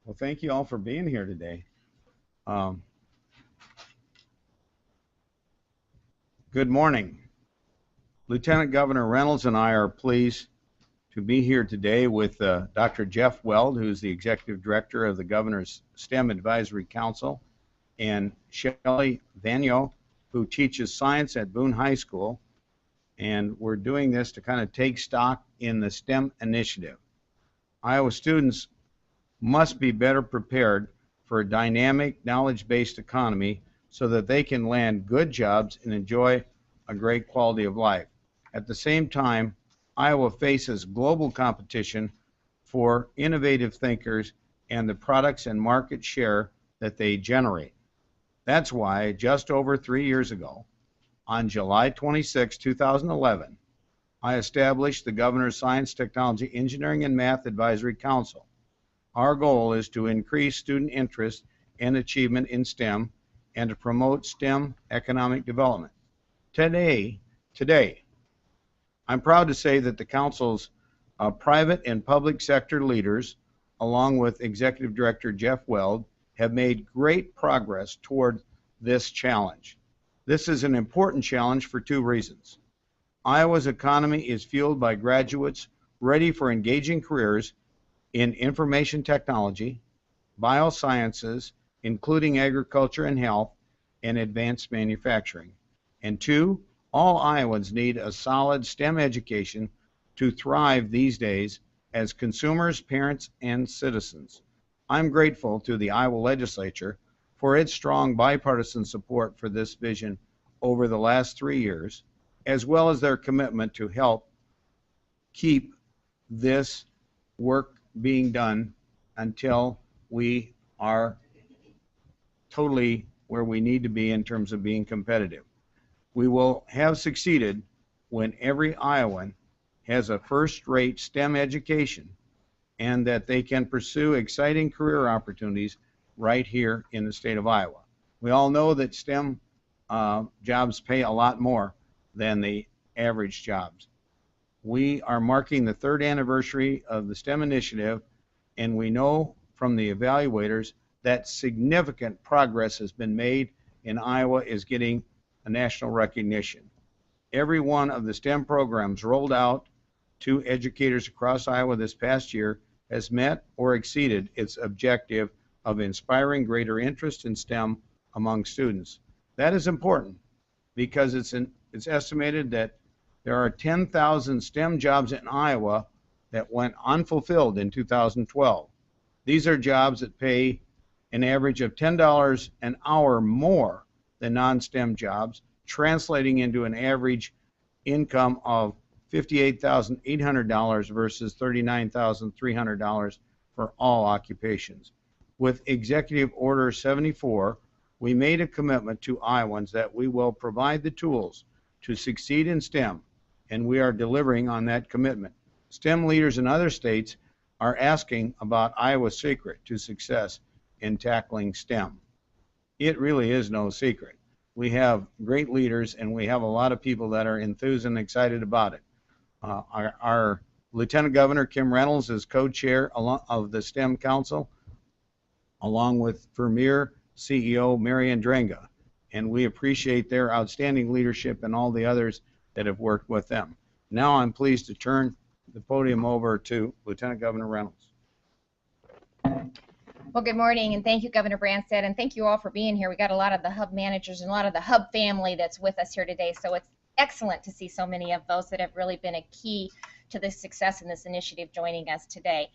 Well, thank you all for being here today. Um, good morning. Lieutenant Governor Reynolds and I are pleased to be here today with Dr. Jeff Weld, who's the Executive Director of the Governor's STEM Advisory Council, and Shelley Vanyo, who teaches science at Boone High School. And we're doing this to kind of take stock in the STEM initiative. Iowa students must be better prepared for a dynamic, knowledge-based economy so that they can land good jobs and enjoy a great quality of life. At the same time, Iowa faces global competition for innovative thinkers and the products and market share that they generate. That's why just over 3 years ago, on July 26, 2011, I established the Governor's Science, Technology, Engineering, and Math Advisory Council. Our goal is to increase student interest and achievement in STEM and to promote STEM economic development. Today, I'm proud to say that the Council's private and public sector leaders, along with Executive Director Jeff Weld, have made great progress toward this challenge. This is an important challenge for two reasons. Iowa's economy is fueled by graduates ready for engaging careers in information technology, biosciences, including agriculture and health, and advanced manufacturing. And two, all Iowans need a solid STEM education to thrive these days as consumers, parents, and citizens. I'm grateful to the Iowa legislature for its strong bipartisan support for this vision over the last 3 years, as well as their commitment to help keep this work being done until we are totally where we need to be in terms of being competitive. We will have succeeded when every Iowan has a first-rate STEM education and that they can pursue exciting career opportunities right here in the state of Iowa. We all know that STEM jobs pay a lot more than the average jobs. We are marking the 3rd anniversary of the STEM initiative, and we know from the evaluators that significant progress has been made, and Iowa is getting a national recognition. Every one of the STEM programs rolled out to educators across Iowa this past year has met or exceeded its objective of inspiring greater interest in STEM among students. That is important because it's estimated that there are 10,000 STEM jobs in Iowa that went unfulfilled in 2012. These are jobs that pay an average of $10 an hour more than non-STEM jobs, translating into an average income of $58,800 versus $39,300 for all occupations. With Executive Order 74, we made a commitment to Iowans that we will provide the tools to succeed in STEM, and we are delivering on that commitment. STEM leaders in other states are asking about Iowa's secret to success in tackling STEM. It really is no secret. We have great leaders, and we have a lot of people that are enthused and excited about it. Our Lieutenant Governor, Kim Reynolds, is co-chair of the STEM Council, along with Vermeer CEO Mary Andrenga, and we appreciate their outstanding leadership and all the others that have worked with them. Now I'm pleased to turn the podium over to Lieutenant Governor Reynolds. Well, good morning, and thank you, Governor Branstad, and thank you all for being here. We got a lot of the Hub managers and a lot of the Hub family that's with us here today, so it's excellent to see so many of those that have really been a key to the success in this initiative joining us today.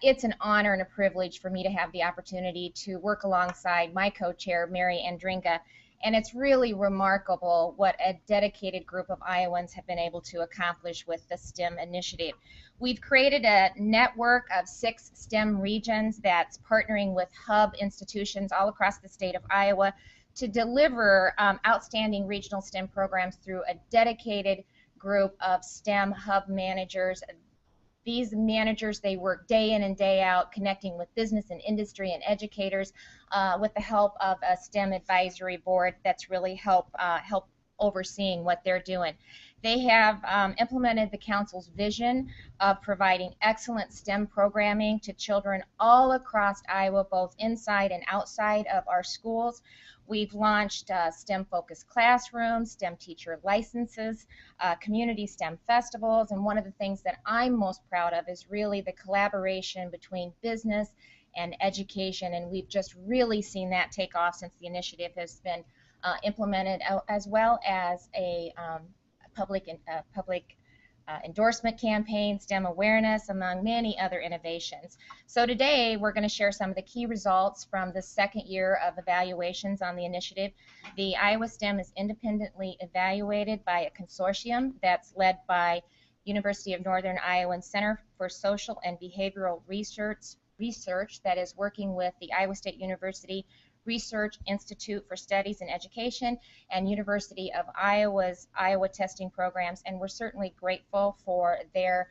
It's an honor and a privilege for me to have the opportunity to work alongside my co-chair, Mary Andrenga, and it's really remarkable what a dedicated group of Iowans have been able to accomplish with the STEM initiative. We've created a network of 6 STEM regions that's partnering with Hub institutions all across the state of Iowa to deliver outstanding regional STEM programs through a dedicated group of STEM Hub managers. These managers, they work day in and day out connecting with business and industry and educators with the help of a STEM advisory board that's really help overseeing what they're doing. They have implemented the council's vision of providing excellent STEM programming to children all across Iowa, both inside and outside of our schools. We've launched STEM-focused classrooms, STEM teacher licenses, community STEM festivals, and one of the things that I'm most proud of is really the collaboration between business and education, and we've just really seen that take off since the initiative has been implemented, as well as a public endorsement campaign, STEM awareness, among many other innovations. So today we're going to share some of the key results from the second year of evaluations on the initiative. The Iowa STEM is independently evaluated by a consortium that's led by University of Northern Iowa Center for Social and Behavioral Research that is working with the Iowa State University Research Institute for Studies in Education and University of Iowa's Iowa testing programs, and we're certainly grateful for their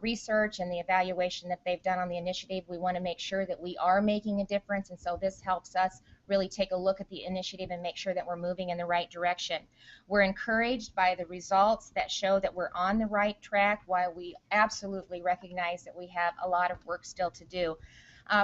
research and the evaluation that they've done on the initiative. We want to make sure that we are making a difference, and so this helps us really take a look at the initiative and make sure that we're moving in the right direction. We're encouraged by the results that show that we're on the right track, while we absolutely recognize that we have a lot of work still to do.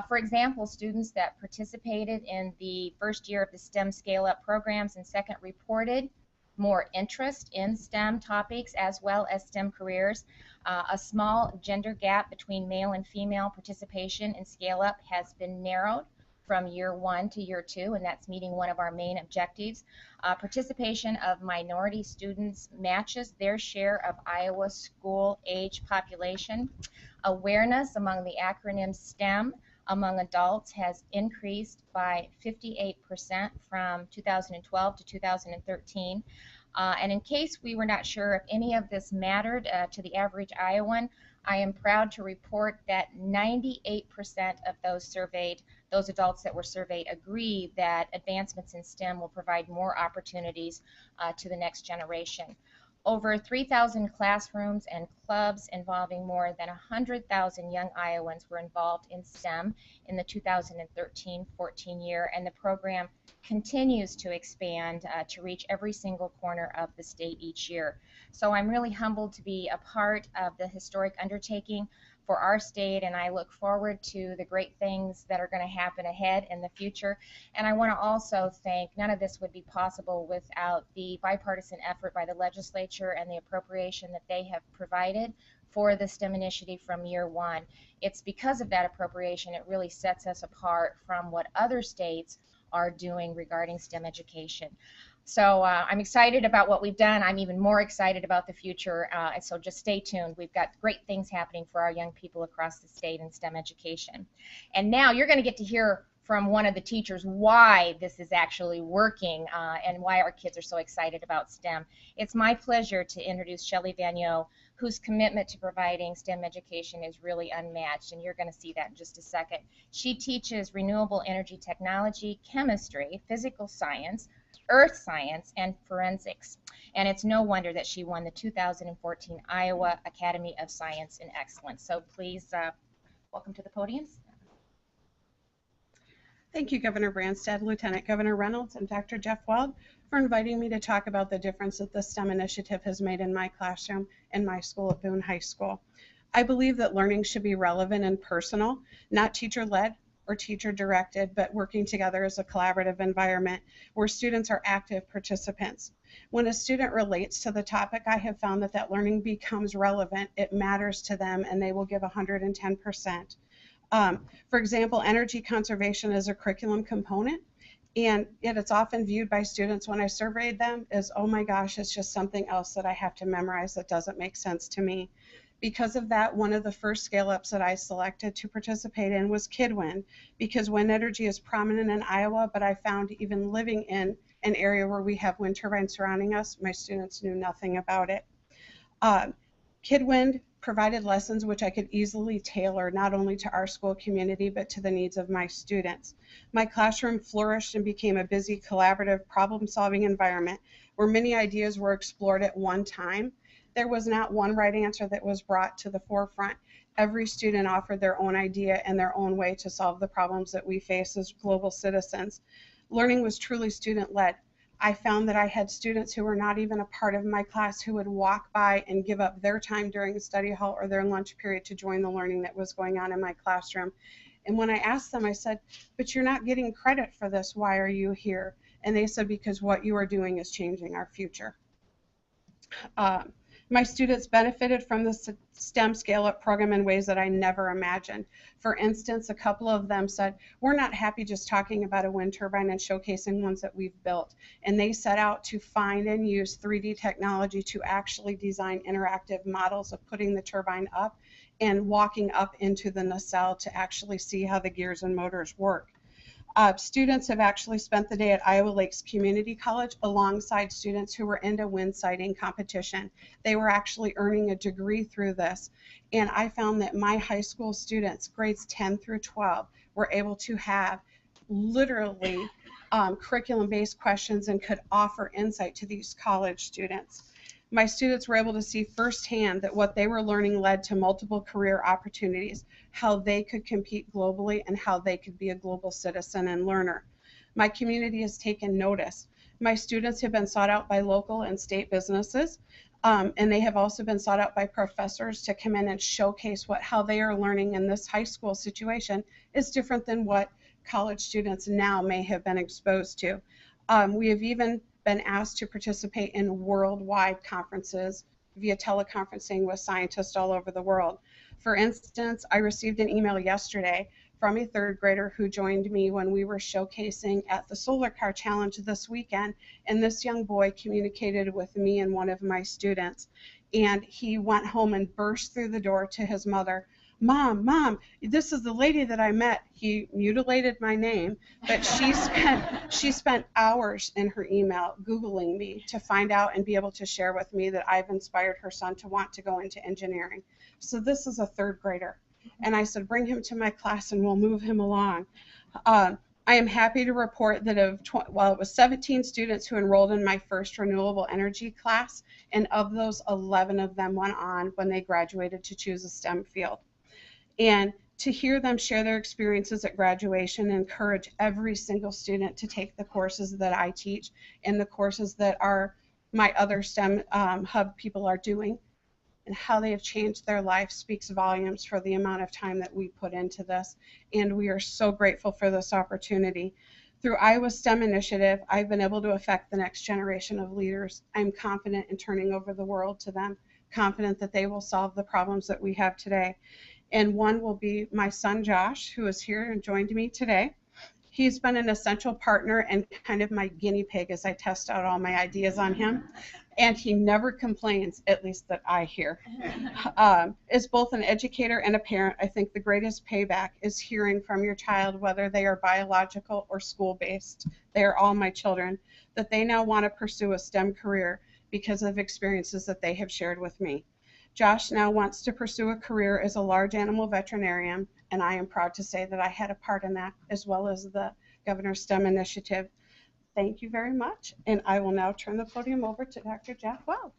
For example, students that participated in the first year of the STEM Scale-Up programs and second reported more interest in STEM topics as well as STEM careers. A small gender gap between male and female participation in Scale-Up has been narrowed from year 1 to year 2, and that's meeting one of our main objectives. Participation of minority students matches their share of Iowa school age population. Awareness among the acronym STEM among adults has increased by 58% from 2012 to 2013. And in case we were not sure if any of this mattered to the average Iowan, I am proud to report that 98% of those surveyed, those adults that were surveyed, agree that advancements in STEM will provide more opportunities to the next generation. Over 3,000 classrooms and clubs involving more than 100,000 young Iowans were involved in STEM in the 2013-14 year, and the program continues to expand to reach every single corner of the state each year. So I'm really humbled to be a part of the historic undertaking for our state, and I look forward to the great things that are going to happen ahead in the future. And I want to also thank, none of this would be possible without the bipartisan effort by the legislature and the appropriation that they have provided for the STEM initiative from year 1. It's because of that appropriation it really sets us apart from what other states are doing regarding STEM education. So I'm excited about what we've done. I'm even more excited about the future, and so just stay tuned. We've got great things happening for our young people across the state in STEM education. And now you're going to get to hear from one of the teachers why this is actually working and why our kids are so excited about STEM. It's my pleasure to introduce Shelley Vanier, whose commitment to providing STEM education is really unmatched, and you're going to see that in just a second. She teaches renewable energy technology, chemistry, physical science, earth science, and forensics. And it's no wonder that she won the 2014 Iowa Academy of Science and Excellence. So please welcome to the podium. Thank you, Governor Branstad, Lieutenant Governor Reynolds, and Dr. Jeff Weld for inviting me to talk about the difference that the STEM initiative has made in my classroom and my school at Boone High School. I believe that learning should be relevant and personal, not teacher-led or teacher-directed, but working together as a collaborative environment where students are active participants. When a student relates to the topic, I have found that that learning becomes relevant, it matters to them, and they will give 110%. For example, energy conservation is a curriculum component, and yet it's often viewed by students when I surveyed them as, oh my gosh, it's just something else that I have to memorize that doesn't make sense to me. Because of that, one of the first scale-ups that I selected to participate in was KidWind, because wind energy is prominent in Iowa, but I found even living in an area where we have wind turbines surrounding us, my students knew nothing about it. KidWind provided lessons which I could easily tailor not only to our school community, but to the needs of my students. My classroom flourished and became a busy, collaborative, problem-solving environment where many ideas were explored at one time. There was not one right answer that was brought to the forefront. Every student offered their own idea and their own way to solve the problems that we face as global citizens. Learning was truly student-led. I found that I had students who were not even a part of my class who would walk by and give up their time during the study hall or their lunch period to join the learning that was going on in my classroom. And when I asked them, I said, but you're not getting credit for this. Why are you here? And they said, because what you are doing is changing our future. My students benefited from the STEM scale-up program in ways that I never imagined. For instance, a couple of them said, we're not happy just talking about a wind turbine and showcasing ones that we've built. And they set out to find and use 3D technology to actually design interactive models of putting the turbine up and walking up into the nacelle to actually see how the gears and motors work. Students have actually spent the day at Iowa Lakes Community College alongside students who were into wind sighting competition. They were actually earning a degree through this. And I found that my high school students, grades 10 through 12, were able to have literally curriculum-based questions and could offer insight to these college students. My students were able to see firsthand that what they were learning led to multiple career opportunities, how they could compete globally, and how they could be a global citizen and learner. My community has taken notice. My students have been sought out by local and state businesses, and they have also been sought out by professors to come in and showcase how they are learning in this high school situation is different than what college students now may have been exposed to. We have even been asked to participate in worldwide conferences via teleconferencing with scientists all over the world. For instance, I received an email yesterday from a third grader who joined me when we were showcasing at the Solar Car Challenge this weekend, and this young boy communicated with me and one of my students, and he went home and burst through the door to his mother. Mom, this is the lady that I met. He mutilated my name, but she spent hours in her email Googling me to find out and be able to share with me that I've inspired her son to want to go into engineering. So this is a third grader. And I said, bring him to my class and we'll move him along. I am happy to report that it was 17 students who enrolled in my first renewable energy class, and of those, 11 of them went on when they graduated to choose a STEM field. And to hear them share their experiences at graduation, encourage every single student to take the courses that I teach and the courses that my other STEM hub people are doing, and how they have changed their life speaks volumes for the amount of time that we put into this. And we are so grateful for this opportunity. Through Iowa STEM Initiative, I've been able to affect the next generation of leaders. I'm confident in turning over the world to them, confident that they will solve the problems that we have today. And one will be my son, Josh, who is here and joined me today. He's been an essential partner and kind of my guinea pig as I test out all my ideas on him. And he never complains, at least that I hear. As both an educator and a parent, I think the greatest payback is hearing from your child, whether they are biological or school-based. They are all my children, that they now want to pursue a STEM career because of experiences that they have shared with me. Josh now wants to pursue a career as a large animal veterinarian, and I am proud to say that I had a part in that, as well as the Governor's STEM Initiative. Thank you very much, and I will now turn the podium over to Dr. Jeff Weld.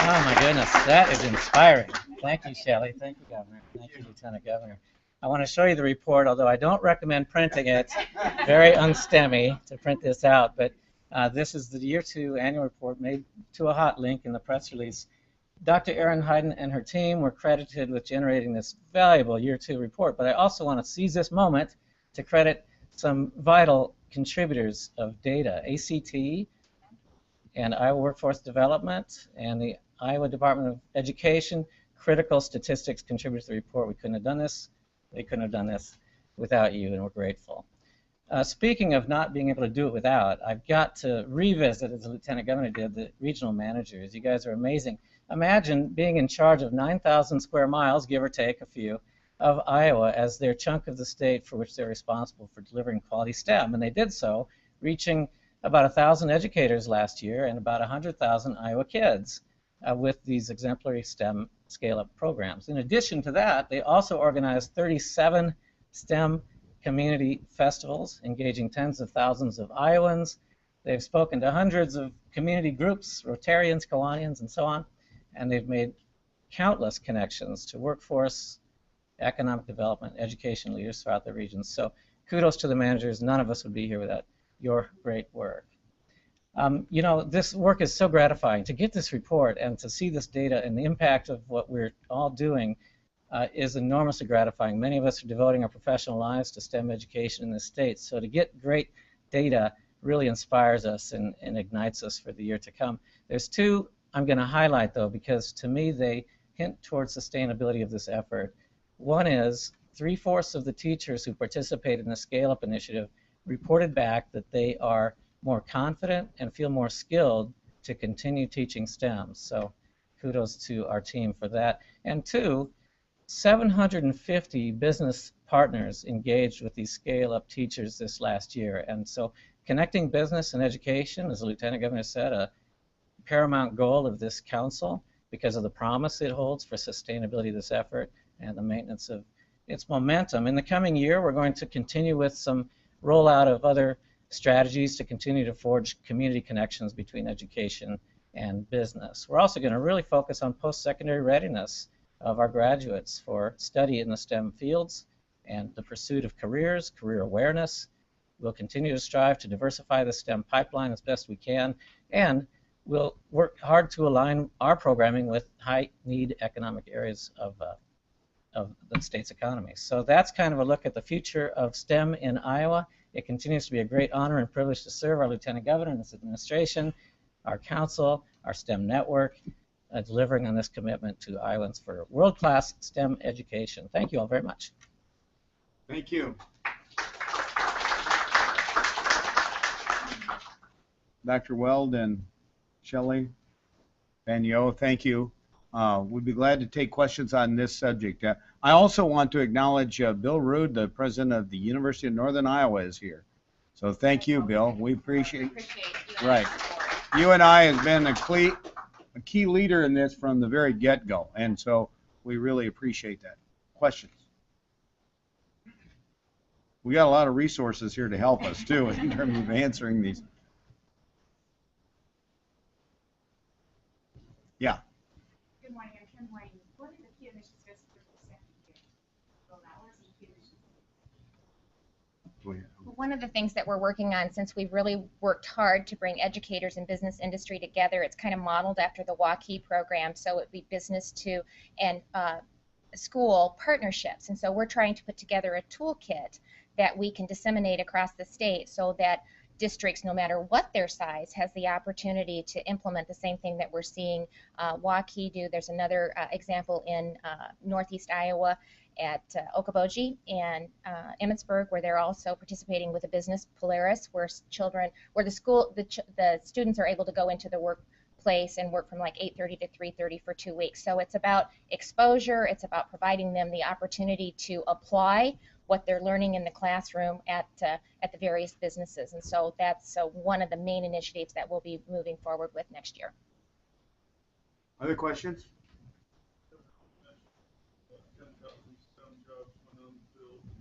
Oh my goodness, that is inspiring. Thank you, Shelley. Thank you, Governor. Thank you, Lieutenant Governor. I want to show you the report, although I don't recommend printing it. Very unstemmy to print this out, but this is the Year 2 annual report made to a hot link in the press release. Dr. Erin Hayden and her team were credited with generating this valuable Year 2 report, but I also want to seize this moment to credit some vital contributors of data, ACT and Iowa Workforce Development and the Iowa Department of Education. Critical statistics contributors to the report. We couldn't have done this. They couldn't have done this without you, and we're grateful. Speaking of not being able to do it without, I've got to revisit, as the Lieutenant Governor did, the regional managers. You guys are amazing. Imagine being in charge of 9,000 square miles, give or take a few, of Iowa as their chunk of the state for which they're responsible for delivering quality STEM. And they did so, reaching about 1,000 educators last year and about 100,000 Iowa kids with these exemplary STEM scale-up programs. In addition to that, they also organized 37 STEM community festivals, engaging tens of thousands of Iowans. They've spoken to hundreds of community groups, Rotarians, Kiwanians, and so on, and they've made countless connections to workforce economic development, education leaders throughout the region. So kudos to the managers. None of us would be here without your great work. You know, this work is so gratifying. To get this report and to see this data and the impact of what we're all doing is enormously gratifying. Many of us are devoting our professional lives to STEM education in this state. So to get great data really inspires us and ignites us for the year to come. There's two I'm going to highlight, though, because to me they hint towards sustainability of this effort. One is 3/4 of the teachers who participated in the Scale Up initiative reported back that they are more confident and feel more skilled to continue teaching STEM. So kudos to our team for that. And two, 750 business partners engaged with these Scale Up teachers this last year. And so connecting business and education, as the Lieutenant Governor said, a paramount goal of this council because of the promise it holds for sustainability of this effort and the maintenance of its momentum. In the coming year, we're going to continue with some rollout of other strategies to continue to forge community connections between education and business. We're also going to really focus on post-secondary readiness of our graduates for study in the STEM fields and the pursuit of careers, career awareness. We'll continue to strive to diversify the STEM pipeline as best we can, and we'll work hard to align our programming with high-need economic areas of the state's economy. So that's kind of a look at the future of STEM in Iowa. It continues to be a great honor and privilege to serve our Lieutenant Governor and this administration, our council, our STEM network, delivering on this commitment to Iowans for world-class STEM education. Thank you all very much. Thank you. Dr. Weld and Shelley, Vanyo, thank you. We'd be glad to take questions on this subject. I also want to acknowledge Bill Rood, the president of the University of Northern Iowa, is here. So thank you, Bill. We appreciate you. Right. You and I have been a key leader in this from the very get-go, and so we really appreciate that. Questions? We got a lot of resources here to help us, too, in terms of answering these. Yeah. Good morning, I'm Kim Wayne. What are the key initiatives for the second year? Well, that was the key initiatives. One of the things that we're working on, since we've really worked hard to bring educators and business industry together, it's kind of modeled after the WAKI program, so it'd be business to and school partnerships. And so we're trying to put together a toolkit that we can disseminate across the state so that districts, no matter what their size, has the opportunity to implement the same thing that we're seeing WAKI do. There's another example in Northeast Iowa at Okoboji and Emmitsburg, where they're also participating with a business, Polaris, where the students are able to go into the workplace and work from like 8:30 to 3:30 for 2 weeks. So it's about exposure. It's about providing them the opportunity to apply what they're learning in the classroom at the various businesses. And so that's one of the main initiatives that we'll be moving forward with next year. Other questions?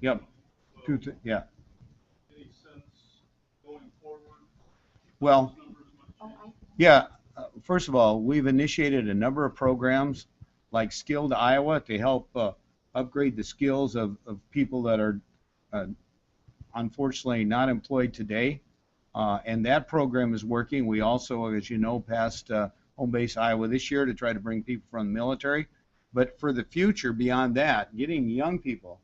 Yep. Yeah. Any sense going forward? Well, yeah. First of all, we've initiated a number of programs like Skilled Iowa to help upgrade the skills of people that are unfortunately not employed today. And that program is working. We also, as you know, passed Home Base Iowa this year to try to bring people from the military. But for the future, beyond that, getting young people,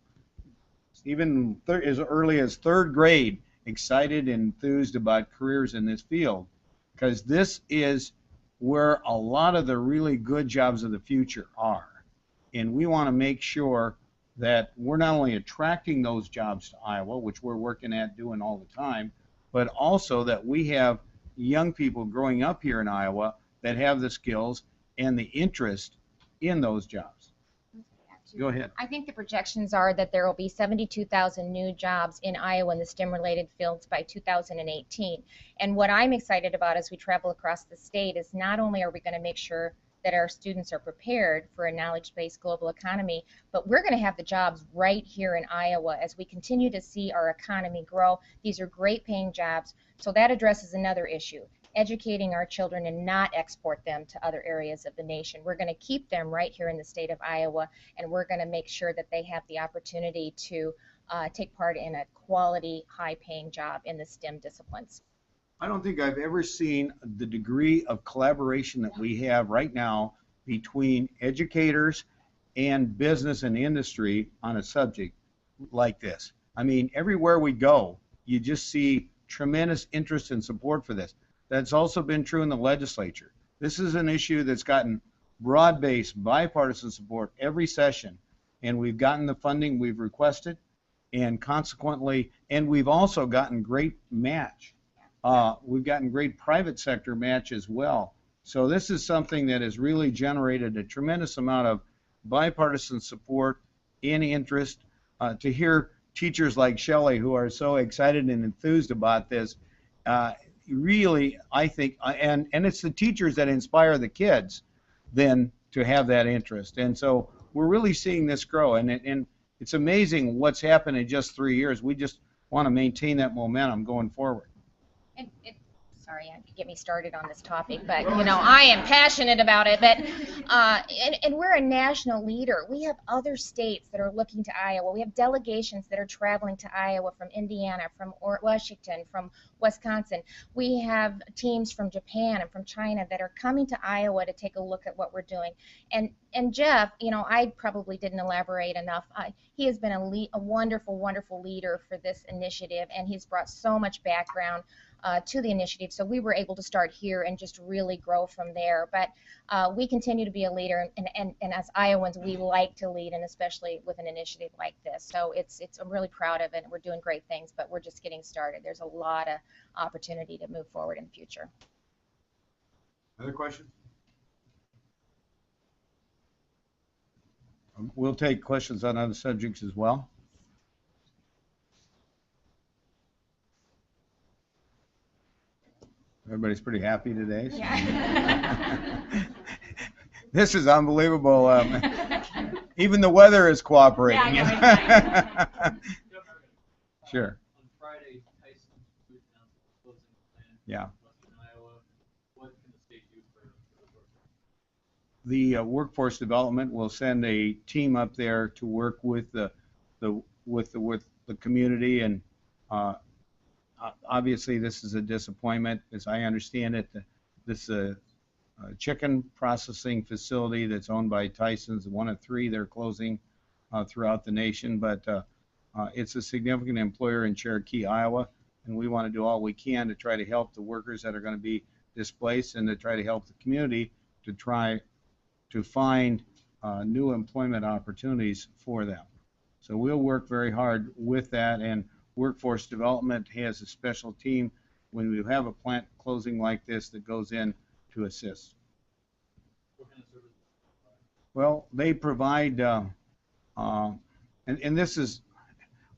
even as early as 3rd grade, excited and enthused about careers in this field, because this is where a lot of the really good jobs of the future are. And we want to make sure that we're not only attracting those jobs to Iowa, which we're working at doing all the time, but also that we have young people growing up here in Iowa that have the skills and the interest in those jobs. Go ahead. I think the projections are that there will be 72,000 new jobs in Iowa in the STEM-related fields by 2018. And what I'm excited about as we travel across the state is not only are we going to make sure that our students are prepared for a knowledge-based global economy, but we're going to have the jobs right here in Iowa as we continue to see our economy grow. These are great paying jobs, so that addresses another issue. educating our children and not export them to other areas of the nation. We're going to keep them right here in the state of Iowa, and we're going to make sure that they have the opportunity to take part in a quality, high-paying job in the STEM disciplines. I don't think I've ever seen the degree of collaboration that we have right now between educators and business and industry on a subject like this. I mean, everywhere we go, you just see tremendous interest and support for this. That's also been true in the legislature. This is an issue that's gotten broad-based bipartisan support every session, and we've gotten the funding we've requested, and consequently, and we've also gotten great match. We've gotten great private sector match as well. So this is something that has really generated a tremendous amount of bipartisan support and interest. To hear teachers like Shelley, who are so excited and enthused about this, really, I think, and it's the teachers that inspire the kids then to have that interest. And so we're really seeing this grow, and it's amazing what's happened in just 3 years. We just want to maintain that momentum going forward. And sorry, you get me started on this topic, but you know, I am passionate about it. But and we're a national leader. We have other states that are looking to Iowa. We have delegations that are traveling to Iowa from Indiana, from Washington, from Wisconsin. We have teams from Japan and from China that are coming to Iowa to take a look at what we're doing. And Jeff, you know, I probably didn't elaborate enough. He has been a wonderful, wonderful leader for this initiative, and he's brought so much background to the initiative. So we were able to start here and just really grow from there. But we continue to be a leader, and as Iowans, we like to lead, and especially with an initiative like this. So I'm really proud of it, and we're doing great things, but we're just getting started. There's a lot of opportunity to move forward in the future. Other questions? We'll take questions on other subjects as well. Everybody's pretty happy today. So. Yeah. This is unbelievable. Even the weather is cooperating. Yeah, Sure. On Friday, Tyson announced a closing plan Yeah. in Iowa. What can the state do for the workers? The workforce development will send a team up there to work with the community, and obviously this is a disappointment, as I understand it. This chicken processing facility that's owned by Tyson's, one of 3 they're closing throughout the nation, but it's a significant employer in Cherokee, Iowa, and we want to do all we can to try to help the workers that are going to be displaced, and to try to help the community to try to find new employment opportunities for them. So we'll work very hard with that, and workforce development has a special team when we have a plant closing like this that goes in to assist. What kind of services? Well, they provide, and this is,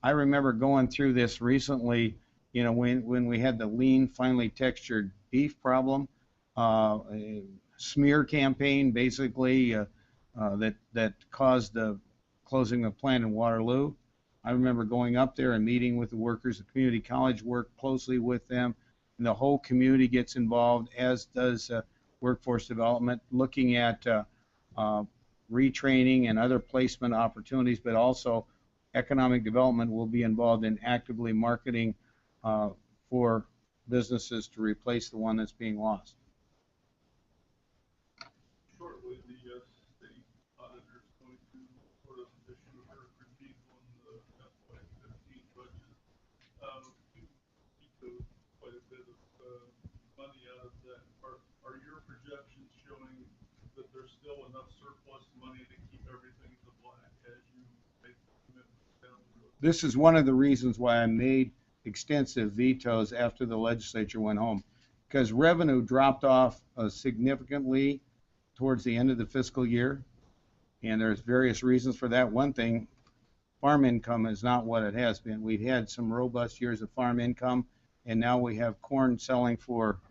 I remember going through this recently, you know, when we had the lean, finely textured beef problem, a smear campaign basically that caused the closing of plant in Waterloo. I remember going up there and meeting with the workers. The community college worked closely with them, and the whole community gets involved, as does workforce development, looking at retraining and other placement opportunities, but also economic development will be involved in actively marketing for businesses to replace the one that's being lost. Shortly, the state auditor is going to sort of issue her critique on the FY15 budget. You took quite a bit of money out of that. Are your projections showing that there's still enough surplus money to keep everything in the black as you make commitments down the road? This is one of the reasons why I made extensive vetoes after the legislature went home, because revenue dropped off significantly towards the end of the fiscal year, and there's various reasons for that. One thing, farm income is not what it has been. We've had some robust years of farm income, and now we have corn selling for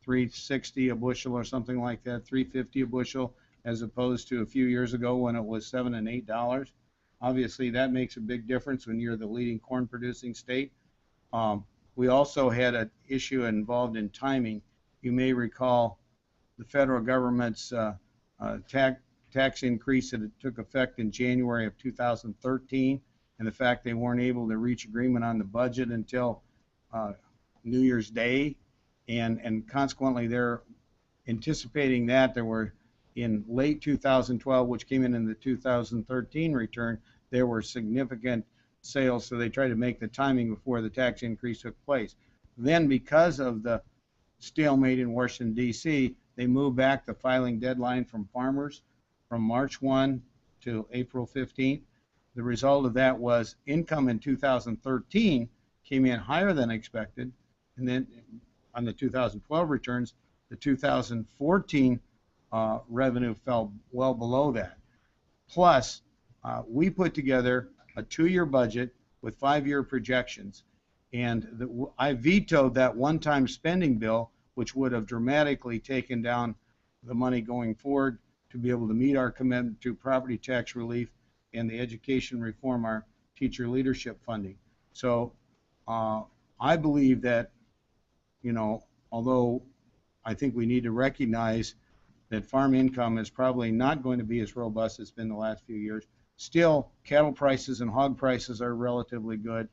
$3.60 a bushel or something like that, $3.50 a bushel, as opposed to a few years ago when it was $7 and $8. Obviously, that makes a big difference when you're the leading corn producing state. we also had an issue involved in timing. You may recall the federal government's tax increase that it took effect in January of 2013, and the fact they weren't able to reach agreement on the budget until New Year's Day, and consequently they're anticipating that there were in late 2012, which came in the 2013 return, there were significant sales, so they tried to make the timing before the tax increase took place. Then, because of the stalemate in Washington, D.C., they moved back the filing deadline from farmers from March 1 to April 15th. The result of that was income in 2013 came in higher than expected, and then on the 2012 returns, the 2014 revenue fell well below that. Plus, we put together a 2-year budget with 5-year projections, and I vetoed that one-time spending bill, which would have dramatically taken down the money going forward to be able to meet our commitment to property tax relief and the education reform, our teacher leadership funding. So I believe that, although I think we need to recognize that farm income is probably not going to be as robust as it's been the last few years, still cattle prices and hog prices are relatively good.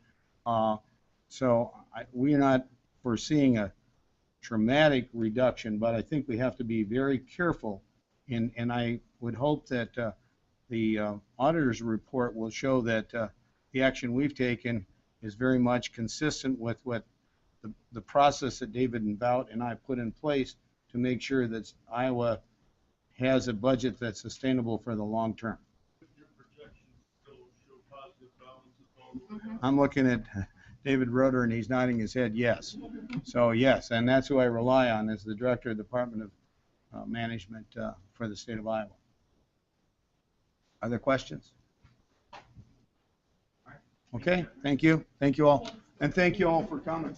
So we're not foreseeing a dramatic reduction, but I think we have to be very careful, and I would hope that the auditor's report will show that the action we've taken is very much consistent with what the process that David and Bout and I put in place to make sure that Iowa has a budget that's sustainable for the long term. Your projections still show positive balances all the way. I'm looking at David Roeder, and he's nodding his head yes. So yes, and that's who I rely on as the Director of the Department of Management for the state of Iowa. Other questions? Okay, thank you. Thank you all. And thank you all for coming.